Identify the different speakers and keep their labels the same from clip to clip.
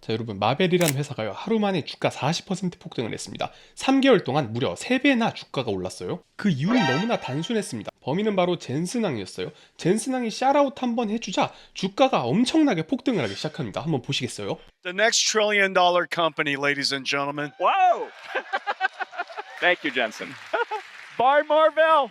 Speaker 1: 자, 여러분, 마벨이라는 회사가요, 하루 만에 주가 40% 폭등을 했습니다. 3개월 동안 무려 3배나 주가가 올랐어요. 그 이유는 너무나 단순했습니다. 범인은 바로 젠슨항이었어요. 젠슨항이 샤라웃 한번 해주자 주가가 엄청나게 폭등을 하기 시작합니다. 한번 보시겠어요?
Speaker 2: The next $1 trillion company, ladies and gentlemen.
Speaker 3: Whoa! Thank you, Jensen. Bye, Marvel.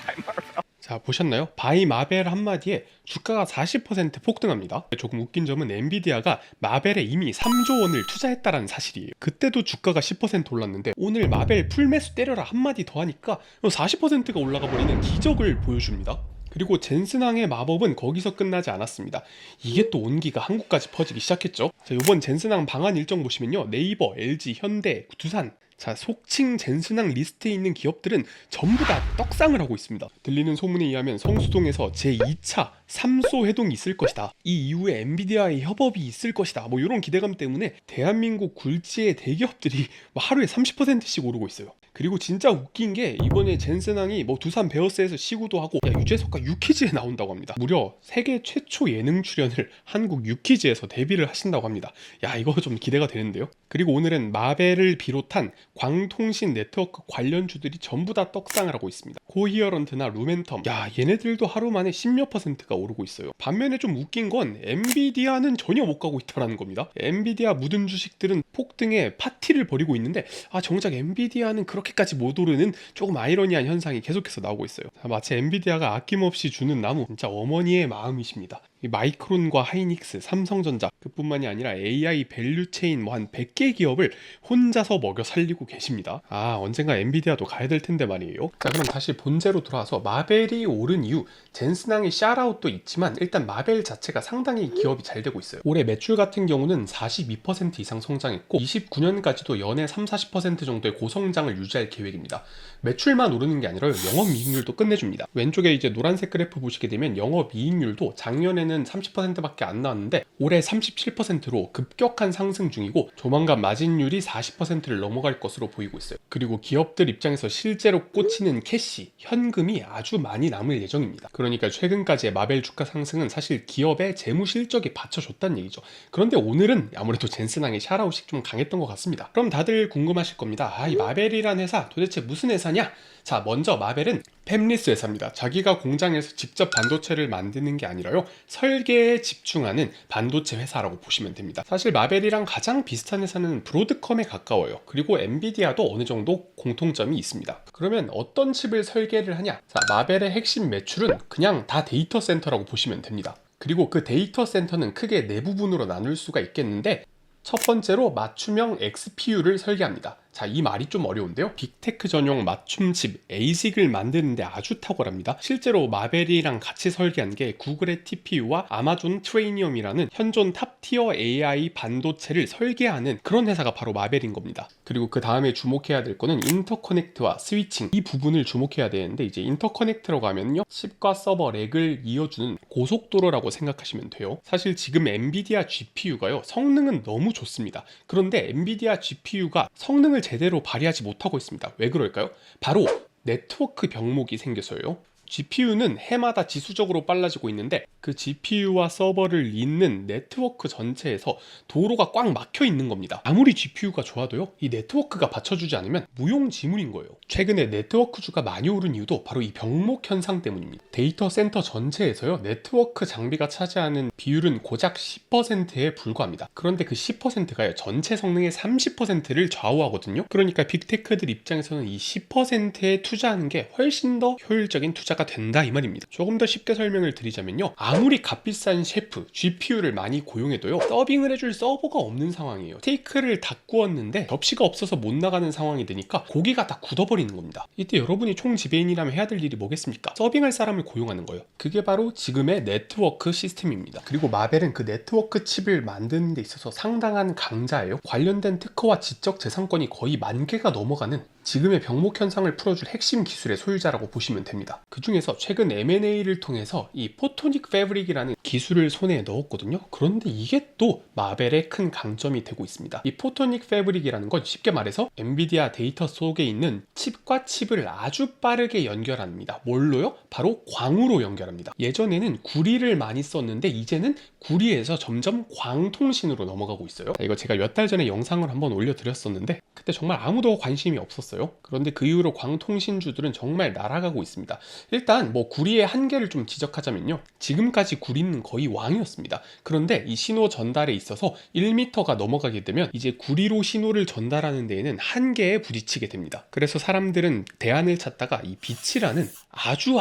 Speaker 3: Bye, Marvel.
Speaker 1: 자, 보셨나요? 바이 마벨 한마디에 주가가 40% 폭등합니다. 조금 웃긴 점은 엔비디아가 마벨에 이미 3조 원을 투자했다라는 사실이에요. 그때도 주가가 10% 올랐는데 오늘 마벨 풀매수 때려라 한마디 더 하니까 40%가 올라가 버리는 기적을 보여줍니다. 그리고 젠슨항의 마법은 거기서 끝나지 않았습니다. 이게 또 온기가 한국까지 퍼지기 시작했죠. 자, 이번 젠슨항 방한 일정 보시면요, 네이버, LG, 현대, 두산, 자, 속칭 젠슨항 리스트에 있는 기업들은 전부 다 떡상을 하고 있습니다. 들리는 소문에 의하면 성수동에서 제2차 삼소 회동이 있을 것이다. 이 이후에 엔비디아의 협업이 있을 것이다. 뭐 이런 기대감 때문에 대한민국 굴지의 대기업들이 하루에 30%씩 오르고 있어요. 그리고 진짜 웃긴 게 이번에 젠슨항이 뭐 두산 베어스에서 시구도 하고 유재석과 유퀴즈에 나온다고 합니다. 무려 세계 최초 예능 출연을 한국 유퀴즈에서 데뷔를 하신다고 합니다. 야, 이거 좀 기대가 되는데요. 그리고 오늘은 마벨을 비롯한 광통신 네트워크 관련주들이 전부 다 떡상을 하고 있습니다. 코히어런트나 루멘텀, 야, 얘네들도 하루 만에 10몇 %가 오르고 있어요. 반면에 좀 웃긴 건 엔비디아는 전혀 못 가고 있다는 겁니다. 엔비디아 묻은 주식들은 폭등에 파티를 벌이고 있는데 정작 엔비디아는 그렇게까지 못 오르는 조금 아이러니한 현상이 계속해서 나오고 있어요. 마치 엔비디아가 아낌없이 주는 나무, 진짜 어머니의 마음이십니다. 마이크론과 하이닉스, 삼성전자, 그뿐만이 아니라 AI 밸류체인 뭐 한 100개 기업을 혼자서 먹여 살리고 계십니다. 언젠가 엔비디아도 가야 될 텐데 말이에요. 자, 그럼 다시 본제로 돌아와서 마벨이 오른 이유, 젠슨항의 샤라웃도 있지만 일단 마벨 자체가 상당히 기업이 잘 되고 있어요. 올해 매출 같은 경우는 42% 이상 성장했고 29년까지도 연애 30-40% 정도의 고성장을 유지할 계획입니다. 매출만 오르는 게 아니라 영업이익률도 끝내줍니다. 왼쪽에 이제 노란색 그래프 보시게 되면 영업이익률도 작년에는 30%밖에 안 나왔는데 올해 37%로 급격한 상승 중이고 조만간 마진율이 40%를 넘어갈 것으로 보이고 있어요. 그리고 기업들 입장에서 실제로 꽂히는 캐시, 현금이 아주 많이 남을 예정입니다. 그러니까 최근까지의 마벨 주가 상승은 사실 기업의 재무 실적이 받쳐줬다는 얘기죠. 그런데 오늘은 아무래도 젠슨항의 샤라웃이 좀 강했던 것 같습니다. 그럼 다들 궁금하실 겁니다. 이 마벨이란 회사 도대체 무슨 회사냐? 자, 먼저 마벨은 팹리스 회사입니다. 자기가 공장에서 직접 반도체를 만드는 게 아니라요, 설계에 집중하는 반도체 회사라고 보시면 됩니다. 사실 마벨이랑 가장 비슷한 회사는 브로드컴에 가까워요. 그리고 엔비디아도 어느 정도 공통점이 있습니다. 그러면 어떤 칩을 설계를 하냐? 자, 마벨의 핵심 매출은 그냥 다 데이터 센터라고 보시면 됩니다. 그리고 그 데이터 센터는 크게 네 부분으로 나눌 수가 있겠는데, 첫 번째로 맞춤형 XPU를 설계합니다. 자, 이 말이 좀 어려운데요. 빅테크 전용 맞춤칩 ASIC을 만드는데 아주 탁월합니다. 실제로 마벨이랑 같이 설계한 게 구글의 TPU와 아마존 트레이니엄이라는 현존 탑티어 AI 반도체를 설계하는 그런 회사가 바로 마벨인 겁니다. 그리고 그 다음에 주목해야 될 거는 인터커넥트와 스위칭, 이 부분을 주목해야 되는데, 이제 인터커넥트라고 하면요, 칩과 서버 렉을 이어주는 고속도로라고 생각하시면 돼요. 사실 지금 엔비디아 GPU가요, 성능은 너무 좋습니다. 그런데 엔비디아 GPU가 성능을 제대로 발휘하지 못하고 있습니다. 왜 그럴까요? 바로 네트워크 병목이 생겨서요. GPU는 해마다 지수적으로 빨라지고 있는데 그 GPU와 서버를 잇는 네트워크 전체에서 도로가 꽉 막혀 있는 겁니다. 아무리 GPU가 좋아도요, 이 네트워크가 받쳐주지 않으면 무용지물인 거예요. 최근에 네트워크주가 많이 오른 이유도 바로 이 병목 현상 때문입니다. 데이터 센터 전체에서요, 네트워크 장비가 차지하는 비율은 고작 10%에 불과합니다. 그런데 그 10%가요, 전체 성능의 30%를 좌우하거든요. 그러니까 빅테크들 입장에서는 이 10%에 투자하는 게 훨씬 더 효율적인 투자가 된다, 이 말입니다. 조금 더 쉽게 설명을 드리자면요, 아무리 값비싼 셰프, GPU를 많이 고용해도요, 서빙을 해줄 서버가 없는 상황이에요. 스테이크를 다 구웠는데 접시가 없어서 못 나가는 상황이 되니까 고기가 다 굳어버리는 겁니다. 이때 여러분이 총지배인이라면 해야 될 일이 뭐겠습니까? 서빙할 사람을 고용하는 거예요. 그게 바로 지금의 네트워크 시스템입니다. 그리고 마벨은 그 네트워크 칩을 만드는 데 있어서 상당한 강자예요. 관련된 특허와 지적재산권이 거의 10,000개가 넘어가는 지금의 병목 현상을 풀어줄 핵심 기술의 소유자라고 보시면 됩니다. 그 중에서 최근 M&A를 통해서 이 포토닉 패브릭이라는 기술을 손에 넣었거든요. 그런데 이게 또 마벨의 큰 강점이 되고 있습니다. 이 포토닉 패브릭이라는 건 쉽게 말해서 엔비디아 데이터 속에 있는 칩과 칩을 아주 빠르게 연결합니다. 뭘로요? 바로 광으로 연결합니다. 예전에는 구리를 많이 썼는데 이제는 구리에서 점점 광통신으로 넘어가고 있어요. 이거 제가 몇 달 전에 영상을 한번 올려드렸었는데 그때 정말 아무도 관심이 없었어요. 그런데 그 이후로 광통신주들은 정말 날아가고 있습니다. 일단 뭐 구리의 한계를 좀 지적하자면요, 지금까지 구리는 거의 왕이었습니다. 그런데 이 신호 전달에 있어서 1m가 넘어가게 되면 이제 구리로 신호를 전달하는 데에는 한계에 부딪히게 됩니다. 그래서 사람들은 대안을 찾다가 이 빛이라는 아주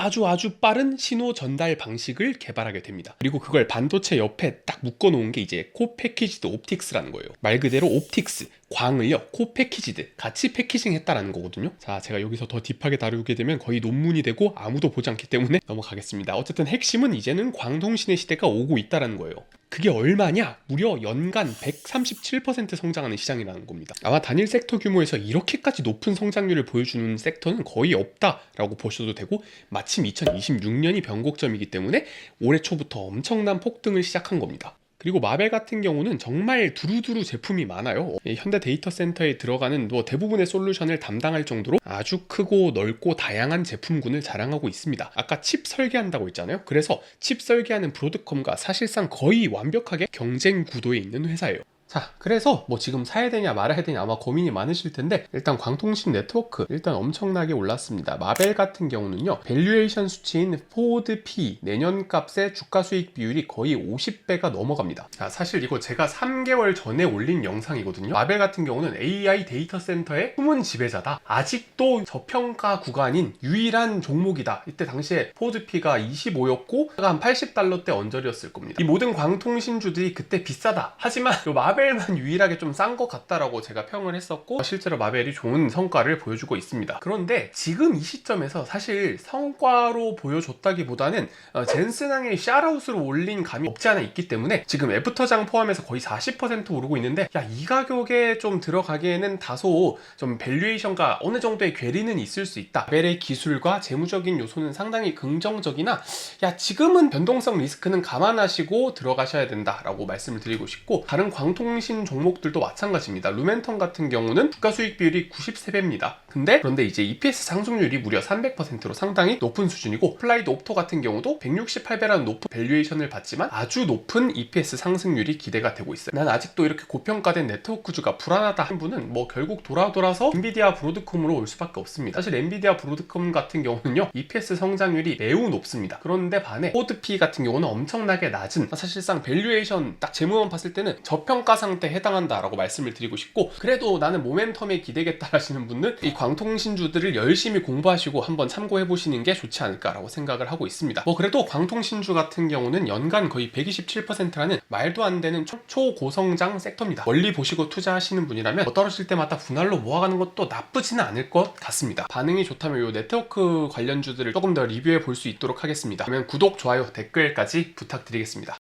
Speaker 1: 빠른 신호 전달 방식을 개발하게 됩니다. 그리고 그걸 반도체 옆에 딱 묶어 놓은 게 이제 코패키지드 옵틱스라는 거예요. 말 그대로 옵틱스, 광을요 코패키지드 같이 패키징 했다라는 거거든요. 자, 제가 여기서 더 딥하게 다루게 되면 거의 논문이 되고 아무도 보지 않기 때문에 넘어가겠습니다. 어쨌든 핵심은 이제는 광통신의 시대가 오고 있다라는 거예요. 그게 얼마냐? 무려 연간 137% 성장하는 시장이라는 겁니다. 아마 단일 섹터 규모에서 이렇게까지 높은 성장률을 보여주는 섹터는 거의 없다라고 보셔도 되고, 마침 2026년이 변곡점이기 때문에 올해 초부터 엄청난 폭등을 시작한 겁니다. 그리고 마벨 같은 경우는 정말 두루두루 제품이 많아요. 현대 데이터 센터에 들어가는 뭐 대부분의 솔루션을 담당할 정도로 아주 크고 넓고 다양한 제품군을 자랑하고 있습니다. 아까 칩 설계한다고 했잖아요. 그래서 칩 설계하는 브로드컴과 사실상 거의 완벽하게 경쟁 구도에 있는 회사예요. 자, 그래서 뭐 지금 사야 되냐 말아야 되냐 아마 고민이 많으실 텐데, 일단 광통신 네트워크 일단 엄청나게 올랐습니다. 마벨 같은 경우는요, 밸류에이션 수치인 포드 P 내년 값의 주가 수익 비율이 거의 50배가 넘어갑니다. 자, 사실 이거 제가 3개월 전에 올린 영상이거든요. 마벨 같은 경우는 AI 데이터 센터의 숨은 지배자다, 아직도 저평가 구간인 유일한 종목이다. 이때 당시에 포드 P가 25였고 한 80달러대 언저리였을 겁니다. 이 모든 광통신주들이 그때 비싸다, 하지만 마벨만 유일하게 좀 싼 것 같다라고 제가 평을 했었고, 실제로 마벨이 좋은 성과를 보여주고 있습니다. 그런데 지금 이 시점에서 사실 성과로 보여줬다기보다는 젠슨항의 샤라웃으로 올린 감이 없지 않아 있기 때문에 지금 애프터장 포함해서 거의 40% 오르고 있는데, 야, 이 가격에 좀 들어가기에는 다소 좀 밸류에이션과 어느 정도의 괴리는 있을 수 있다. 마벨의 기술과 재무적인 요소는 상당히 긍정적이나, 야, 지금은 변동성 리스크는 감안하시고 들어가셔야 된다라고 말씀을 드리고 싶고, 다른 광통신 종목들도 마찬가지입니다. 루멘텀 같은 경우는 주가 수익 비율이 93배입니다. 그런데 이제 EPS 상승률이 무려 300%로 상당히 높은 수준이고, 플라이드 옵토 같은 경우도 168배라는 높은 밸류에이션을 받지만 아주 높은 EPS 상승률이 기대가 되고 있어요. 난 아직도 이렇게 고평가된 네트워크주가 불안하다 한 분은 뭐 결국 돌아서 엔비디아 브로드컴으로 올 수밖에 없습니다. 사실 엔비디아 브로드컴 같은 경우는요, EPS 성장률이 매우 높습니다. 그런데 반해 포드 P 같은 경우는 엄청나게 낮은, 사실상 밸류에이션 딱 재무만 봤을 때는 저평가 상태에 해당한다라고 말씀을 드리고 싶고, 그래도 나는 모멘텀에 기대겠다 하시는 분은 이 광통신주들을 열심히 공부하시고 한번 참고해 보시는 게 좋지 않을까라고 생각을 하고 있습니다. 뭐 그래도 광통신주 같은 경우는 연간 거의 127%라는 말도 안 되는 초고성장 섹터입니다. 멀리 보시고 투자하시는 분이라면 떨어질 때마다 분할로 모아가는 것도 나쁘지는 않을 것 같습니다. 반응이 좋다면 이 네트워크 관련주들을 조금 더 리뷰해 볼 수 있도록 하겠습니다. 그러면 구독, 좋아요, 댓글까지 부탁드리겠습니다.